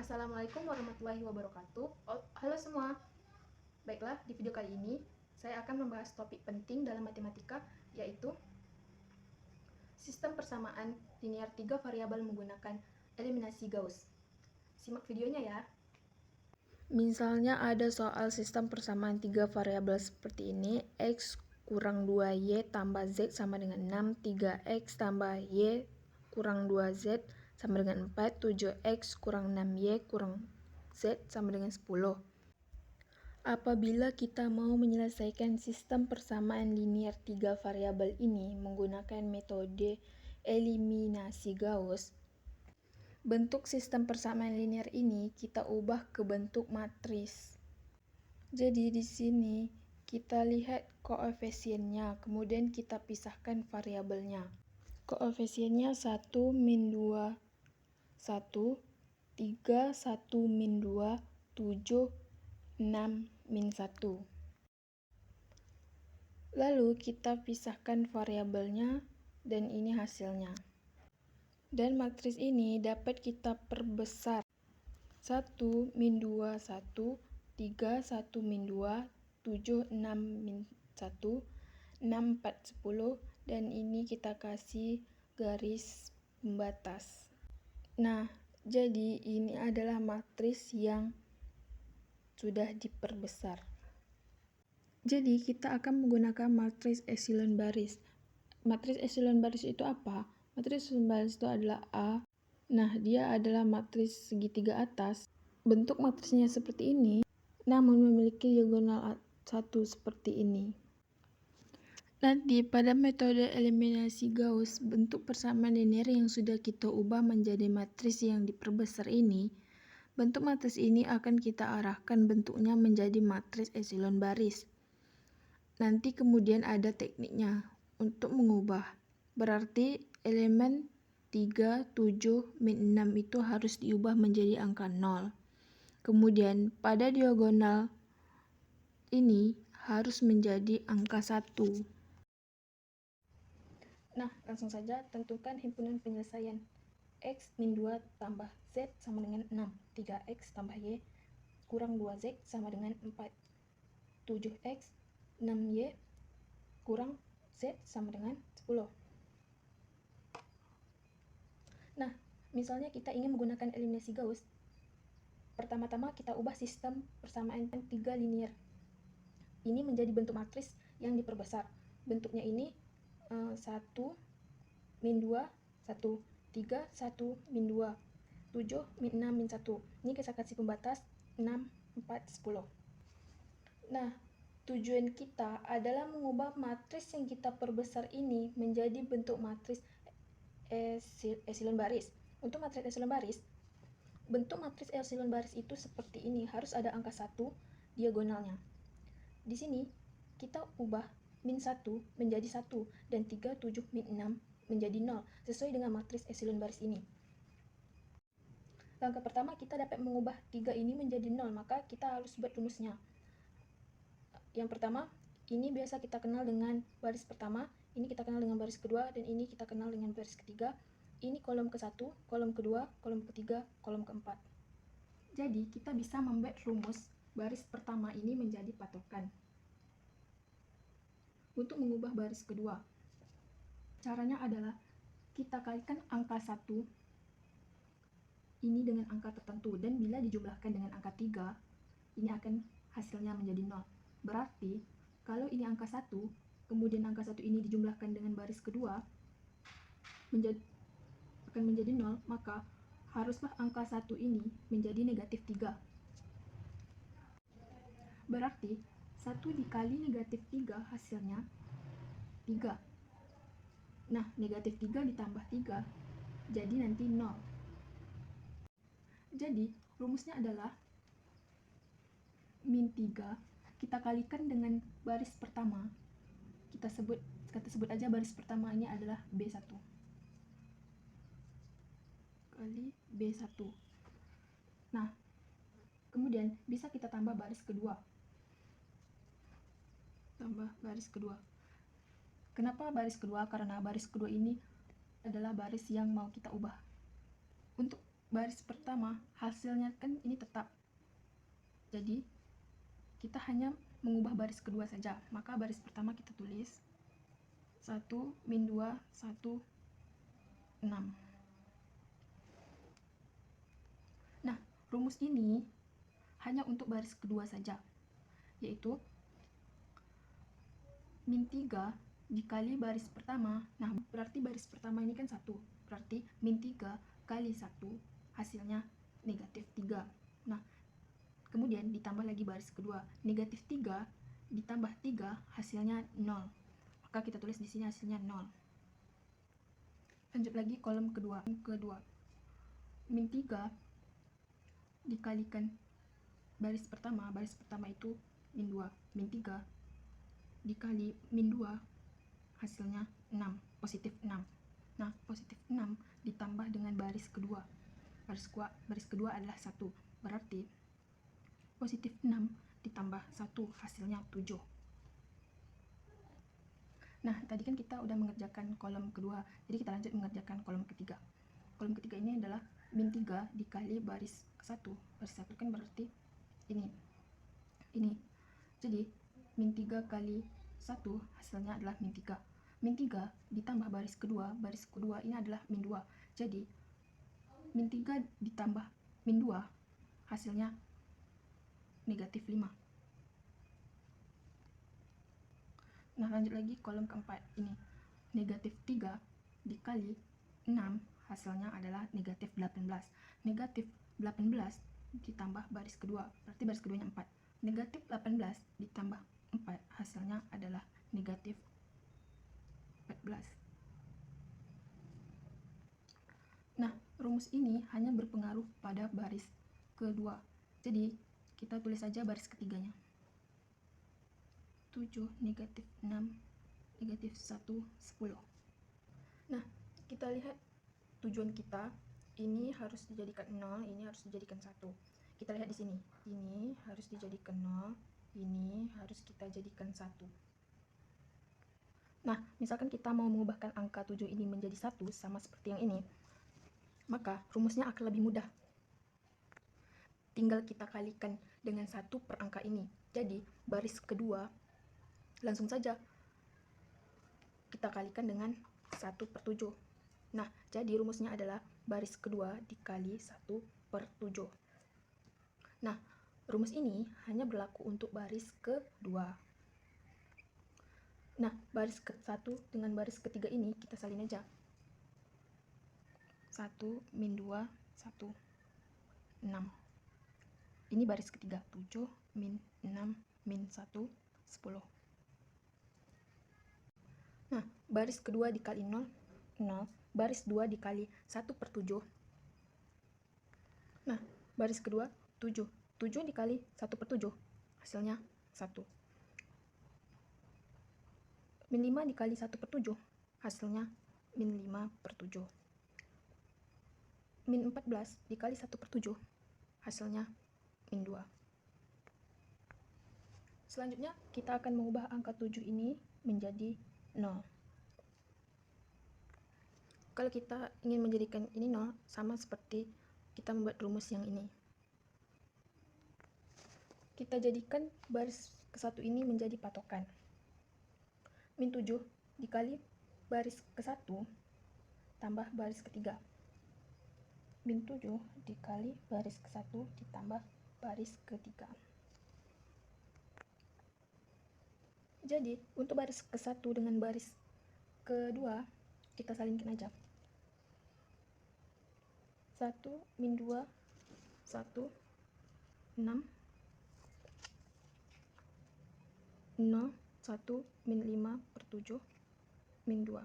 Assalamualaikum warahmatullahi wabarakatuh. Halo semua. Baiklah, di video kali ini saya akan membahas topik penting dalam matematika, yaitu sistem persamaan linear 3 variabel menggunakan eliminasi Gauss. Simak videonya ya. Misalnya ada soal sistem persamaan 3 variabel seperti ini, X kurang 2Y tambah Z sama dengan 6, 3X tambah Y kurang 2Z sama dengan 4, 7X kurang 6Y kurang Z sama dengan 10. Apabila kita mau menyelesaikan sistem persamaan linear 3 variabel ini menggunakan metode eliminasi Gauss, bentuk sistem persamaan linear ini kita ubah ke bentuk matris. Jadi di sini kita lihat koefisiennya, kemudian kita pisahkan variabelnya. Koefisiennya 1, min 2, 1, 3, 1, min 2, 7, 6, min 1. Lalu kita pisahkan variabelnya dan ini hasilnya. Dan matris ini dapat kita perbesar. 1, min 2, 1, 3, 1, min 2, 7, 6, min 1, 6, 4, 10, dan ini kita kasih garis pembatas. Nah, jadi ini adalah matris yang sudah diperbesar. Jadi kita akan menggunakan matris epsilon baris. Matris epsilon baris itu apa? Matris epsilon baris itu adalah A. Nah, dia adalah matris segitiga atas. Bentuk matrisnya seperti ini, namun memiliki diagonal 1 seperti ini. Nanti pada metode eliminasi Gauss, bentuk persamaan linear yang sudah kita ubah menjadi matris yang diperbesar ini, bentuk matris ini akan kita arahkan bentuknya menjadi matris epsilon baris. Nanti kemudian ada tekniknya untuk mengubah. Berarti elemen 3, 7, min 6 itu harus diubah menjadi angka 0. Kemudian pada diagonal ini harus menjadi angka 1. Nah, langsung saja tentukan himpunan penyelesaian. X min 2 tambah Z sama dengan 6. 3X tambah Y kurang 2Z sama dengan 4. 7X 6Y kurang Z sama dengan 10. Nah, misalnya kita ingin menggunakan eliminasi Gauss. Pertama-tama kita ubah sistem persamaan 3 linear. Ini menjadi bentuk matris yang diperbesar. Bentuknya ini 1, min 2, 1, 3, 1, min 2, 7, min 6, min 1. Ini kita kasih pembatas 6, 4, 10. Nah, tujuan kita adalah mengubah matris yang kita perbesar ini menjadi bentuk matris epsilon baris. Untuk matris epsilon baris, bentuk matris epsilon baris itu seperti ini, harus ada angka 1 diagonalnya. Di sini kita ubah min 1 menjadi 1 dan 3, 7, min 6 menjadi 0 sesuai dengan matris epsilon baris ini. Langkah pertama kita dapat mengubah 3 ini menjadi 0, maka kita harus buat rumusnya. Yang pertama, ini biasa kita kenal dengan baris pertama, ini kita kenal dengan baris kedua, dan ini kita kenal dengan baris ketiga. Ini kolom ke-1, kolom kedua, kolom ketiga, kolom keempat. Jadi kita bisa membuat rumus baris pertama ini menjadi patokan. Untuk mengubah baris kedua, caranya adalah kita kalikan angka 1 ini dengan angka tertentu, dan bila dijumlahkan dengan angka 3, ini akan hasilnya menjadi 0. Berarti kalau ini angka 1, kemudian angka 1 ini dijumlahkan dengan baris kedua akan menjadi 0, maka haruslah angka 1 ini menjadi negatif 3. Berarti 1 dikali negatif 3 hasilnya 3. Nah, negatif 3 ditambah 3 jadi nanti 0. Jadi rumusnya adalah min 3 kita kalikan dengan baris pertama. Kita sebut aja baris pertama ini adalah B1 kali B1. Nah, kemudian bisa kita tambah baris kedua. Kenapa baris kedua? Karena baris kedua ini adalah baris yang mau kita ubah. Untuk baris pertama hasilnya kan ini tetap, jadi kita hanya mengubah baris kedua saja. Maka baris pertama kita tulis 1 min 2 1 6. Nah, rumus ini hanya untuk baris kedua saja, yaitu min 3 dikali baris pertama. Nah, berarti baris pertama ini kan 1, berarti min 3 kali 1 hasilnya negatif 3. Nah, kemudian ditambah lagi baris kedua, negatif 3 ditambah 3 hasilnya 0. Maka kita tulis di sini hasilnya 0. Lanjut lagi kolom kedua. Min 3 dikalikan baris pertama itu min 2. Min 3 dikali min 2 hasilnya 6, positif 6. Nah, positif 6 ditambah dengan baris kedua. Baris kedua adalah 1, berarti positif 6 ditambah 1 hasilnya 7. Nah, tadi kan kita udah mengerjakan kolom kedua, jadi kita lanjut mengerjakan kolom ketiga. Kolom ketiga ini adalah min 3 dikali baris ke-1. Baris 1 kan berarti ini. Jadi, min 3 kali 1 hasilnya adalah min 3. Min 3 ditambah baris kedua ini adalah min 2. Jadi, min 3 ditambah min 2 hasilnya negatif 5. Nah, lanjut lagi kolom keempat ini. Negatif 3 dikali 6 hasilnya adalah negatif 18. Negatif 18 ditambah baris kedua, berarti baris keduanya 4. Negatif 18 ditambah 4 hasilnya adalah negatif 14. Nah, rumus ini hanya berpengaruh pada baris kedua. Jadi, kita tulis saja baris ketiganya. 7, negatif 6, negatif 1, 10. Nah, kita lihat tujuan kita. Ini harus dijadikan 0, ini harus dijadikan 1. Kita lihat di sini. Ini harus dijadikan 0, ini harus kita jadikan 1. Nah, misalkan kita mau mengubahkan angka 7 ini menjadi 1 sama seperti yang ini, maka rumusnya akan lebih mudah. Tinggal kita kalikan dengan 1 per angka ini. Jadi, baris kedua langsung saja kita kalikan dengan 1 per 7. Nah, jadi rumusnya adalah baris kedua dikali 1 per 7. Nah, rumus ini hanya berlaku untuk baris kedua. Nah, baris ke-1 dengan baris ketiga ini kita salin aja. 1 min 2 1 6. Ini baris ketiga, 7 min 6 min 1 10. Nah, baris kedua dikali 0 0, baris 2 dikali 1 per 7. Nah, baris kedua 7 dikali 1 per 7 hasilnya 1. Min 5 dikali 1 per 7 hasilnya min 5 per 7. Min 14 dikali 1 per 7 hasilnya min 2. Selanjutnya kita akan mengubah angka 7 ini menjadi 0. Kalau kita ingin menjadikan ini 0, sama seperti kita membuat rumus yang ini. Kita jadikan baris ke-1 ini menjadi patokan. Min 7 dikali baris ke-1 tambah baris ketiga. Min 7 dikali baris ke-1 ditambah baris ketiga. Jadi, untuk baris ke-1 dengan baris kedua, kita salinkan aja. 1 min 2 1 6 0 1 min 5 per 7 min 2.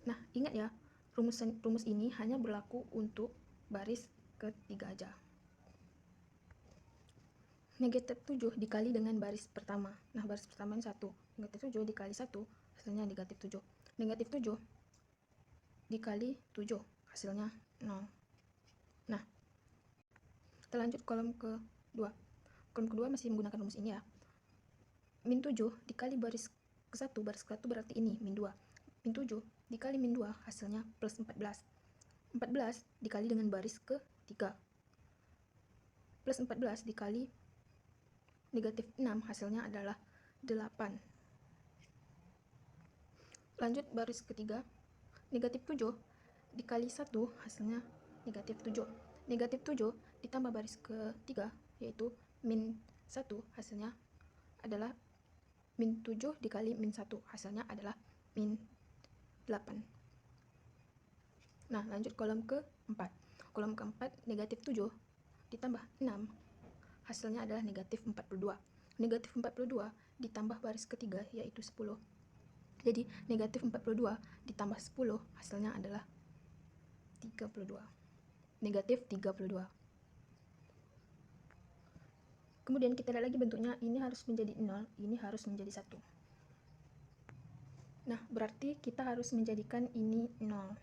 Nah, ingat ya, rumus ini hanya berlaku untuk baris ketiga aja. Negatif 7 dikali dengan baris pertama. Nah, baris pertama ini 1. Negatif 7 dikali 1 hasilnya negatif 7. Negatif 7 dikali 7 hasilnya 0. Nah, kita lanjut kolom kedua. Kolom kedua masih menggunakan rumus ini ya. Min 7 dikali baris ke-1, baris ke-1 berarti ini min 2. Min 7 dikali min 2 hasilnya plus 14. 14 dikali dengan baris ke-3 plus 14 dikali negatif 6 hasilnya adalah 8. Lanjut baris ketiga, negatif 7 dikali 1 hasilnya negatif 7. Negatif 7 ditambah baris ketiga yaitu min 1 hasilnya adalah min 7 dikali min 1 hasilnya adalah min 8. Nah, lanjut kolom keempat. Kolom keempat, negatif 7 ditambah 6 hasilnya adalah negatif 42. Negatif 42 ditambah baris ketiga yaitu 10. Jadi negatif 42 ditambah 10 hasilnya adalah 32. Negatif 32. Kemudian kita lihat lagi bentuknya, ini harus menjadi 0, ini harus menjadi 1. Nah, berarti kita harus menjadikan ini 0.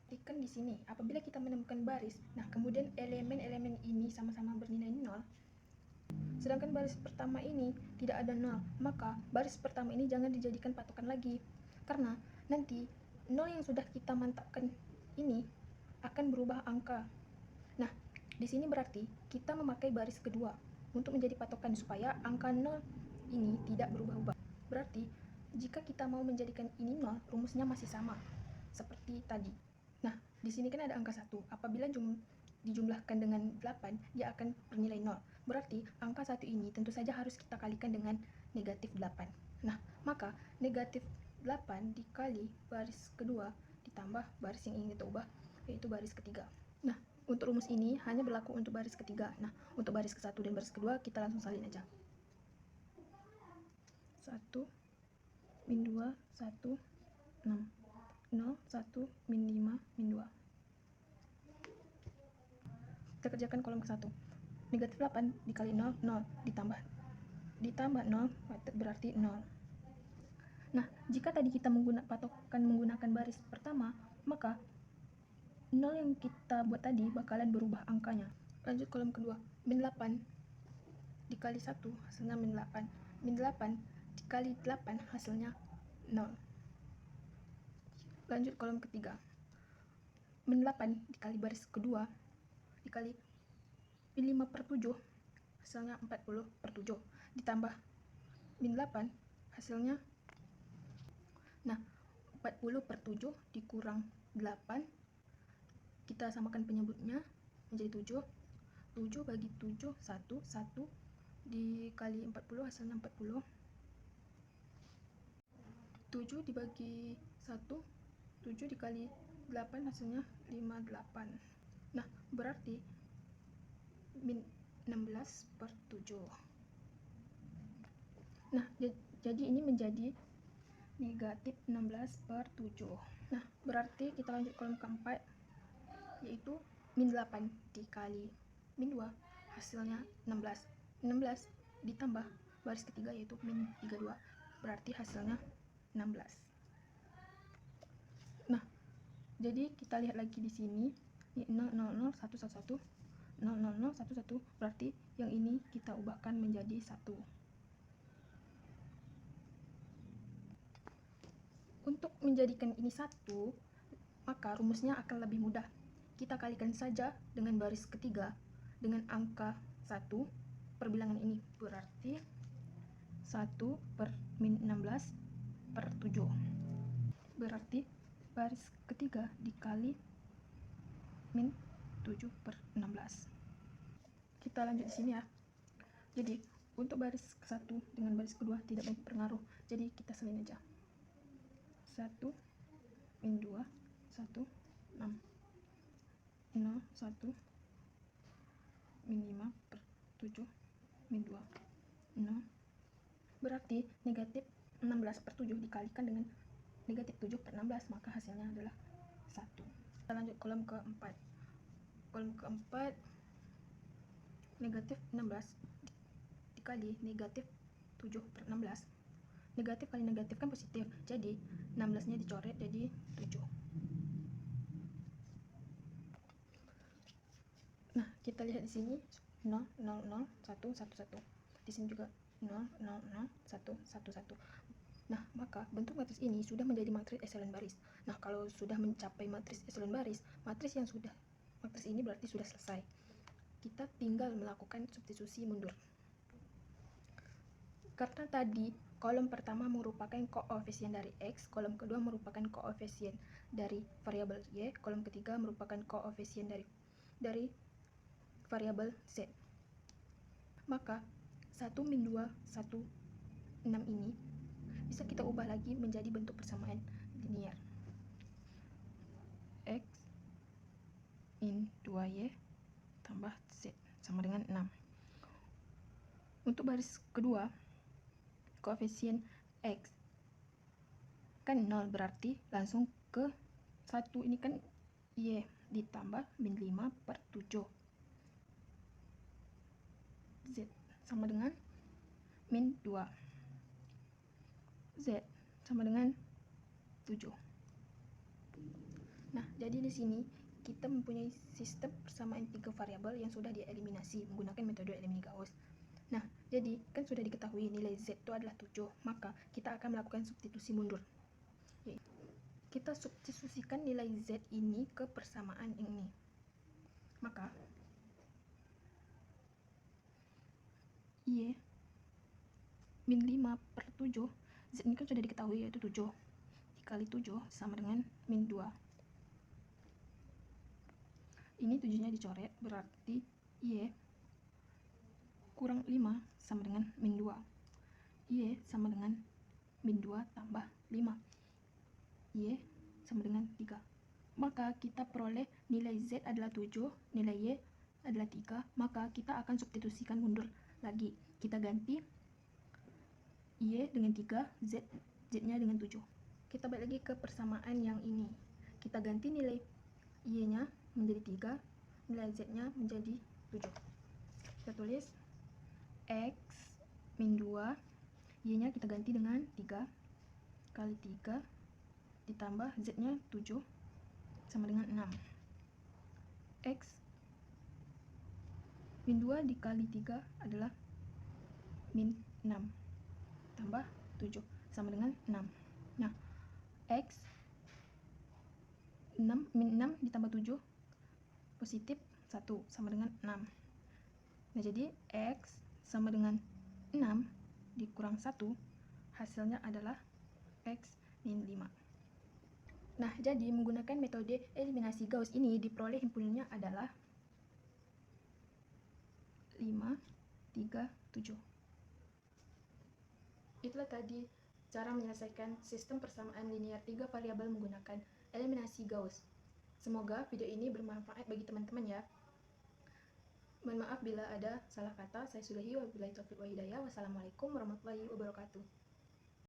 Perhatikan di sini, apabila kita menemukan baris, nah kemudian elemen-elemen ini sama-sama bernilai 0, sedangkan baris pertama ini tidak ada 0, maka baris pertama ini jangan dijadikan patokan lagi. Karena nanti 0 yang sudah kita mantapkan ini akan berubah angka. Nah, di sini berarti kita memakai baris kedua untuk menjadi patokan supaya angka 0 ini tidak berubah-ubah. Berarti jika kita mau menjadikan ini 0, rumusnya masih sama seperti tadi. Nah, di sini kan ada angka 1. Apabila dijumlahkan dengan 8, dia akan bernilai 0. Berarti angka 1 ini tentu saja harus kita kalikan dengan negatif 8. Nah, maka negatif 8 dikali baris kedua ditambah baris yang ingin kita ubah, yaitu baris ketiga. Nah, untuk rumus ini hanya berlaku untuk baris ketiga. Nah, untuk baris ke-1 dan baris kedua kita langsung salin aja. 1 min 2 1 6 0 1 min 5 min 2. Kita kerjakan kolom ke-1. Negatif 8 dikali 0 0 ditambah 0 berarti 0. Nah, jika tadi kita menggunakan baris pertama, maka 0 yang kita buat tadi bakalan berubah angkanya. Lanjut kolom kedua, min 8 dikali 1 hasilnya min 8. Min 8 dikali 8 hasilnya 0. Lanjut kolom ketiga, min 8 dikali baris kedua dikali min 5 per 7 hasilnya 40 per 7 ditambah min 8 hasilnya, nah 40 per 7 dikurang 8, kita samakan penyebutnya menjadi 7. 7 bagi 7 1 dikali 40 hasilnya 40. 7 dibagi 1, 7 dikali 8 hasilnya 58. Nah, berarti min 16 per 7. Nah, jadi ini menjadi negatif 16 per 7. Nah, berarti kita lanjut kolom keempat, yaitu min 8 dikali min 2 hasilnya 16. 16 ditambah baris ketiga yaitu min 32, berarti hasilnya 16. Nah, jadi kita lihat lagi di sini, 0 0 0 1 1 1 0 0 0 1 1, berarti yang ini kita ubahkan menjadi 1. Untuk menjadikan ini 1, maka rumusnya akan lebih mudah. Kita kalikan saja dengan baris ketiga dengan angka 1 perbilangan ini, berarti 1 per min 16 per 7. Berarti baris ketiga dikali min 7 per 16. Kita lanjut di sini ya. Jadi untuk baris ke-1 dengan baris kedua tidak berpengaruh, jadi kita salin aja. 1 min 2 1 6 0 1 min 5 per 7 min 2 0. Berarti negatif 16 per 7 dikalikan dengan negatif 7 per 16, maka hasilnya adalah 1. Kita lanjut kolom keempat. Kolom keempat, negatif 16 dikali negatif 7 per 16. Negatif kali negatif kan positif, jadi 16 nya dicoret jadi 7. Nah, kita lihat di sini 0 0 0 1 1 1. Di sini juga 0 0 0 1 1 1. Nah, maka bentuk matriks ini sudah menjadi matriks eselon baris. Nah, kalau sudah mencapai matriks eselon baris, matriks ini berarti sudah selesai. Kita tinggal melakukan substitusi mundur. Karena tadi kolom pertama merupakan koefisien dari X, kolom kedua merupakan koefisien dari variabel Y, kolom ketiga merupakan koefisien dari variabel Z. Maka 1 min 2, 1, 6 ini bisa kita ubah lagi menjadi bentuk persamaan linier. X min 2Y tambah Z sama dengan 6. Untuk baris kedua, koefisien X kan 0, berarti langsung ke 1, ini kan Y ditambah min 5 per 7. Z sama dengan min 2. Z sama dengan 7. Nah, jadi di sini kita mempunyai sistem persamaan 3 variabel yang sudah dieliminasi menggunakan metode eliminasi Gauss. Nah, jadi kan sudah diketahui nilai Z itu adalah 7, maka kita akan melakukan substitusi mundur. Kita substitusikan nilai Z ini ke persamaan ini. Maka Y min 5 per 7, Z ini kan sudah diketahui yaitu 7. Dikali 7 sama dengan min 2. Ini 7-nya dicoret, berarti Y kurang 5 sama dengan min 2. Y sama dengan min 2 tambah 5. Y sama dengan 3. Maka kita peroleh nilai Z adalah 7, nilai Y adalah 3. Maka kita akan substitusikan mundur lagi. Kita ganti Y dengan 3, Z-nya dengan 7. Kita balik lagi ke persamaan yang ini. Kita ganti nilai Y-nya menjadi 3, nilai Z-nya menjadi 7. Kita tulis X min 2, Y-nya kita ganti dengan 3 kali 3 ditambah Z-nya 7 sama dengan 6. X min 2 dikali 3 adalah min 6 tambah 7 sama dengan 6. Nah, X 6 min 6 ditambah 7 positif 1 sama dengan 6. Nah, jadi X sama dengan 6 dikurang 1, hasilnya adalah X min 5. Nah, jadi menggunakan metode eliminasi Gauss ini diperoleh himpunannya adalah 5, 3, 7. Itulah tadi cara menyelesaikan sistem persamaan linier 3 variabel menggunakan eliminasi Gauss. Semoga video ini bermanfaat bagi teman-teman ya. Mohon maaf bila ada salah kata. Saya sudahi wabillahi taufiq wa hidayah. Wassalamualaikum warahmatullahi wabarakatuh.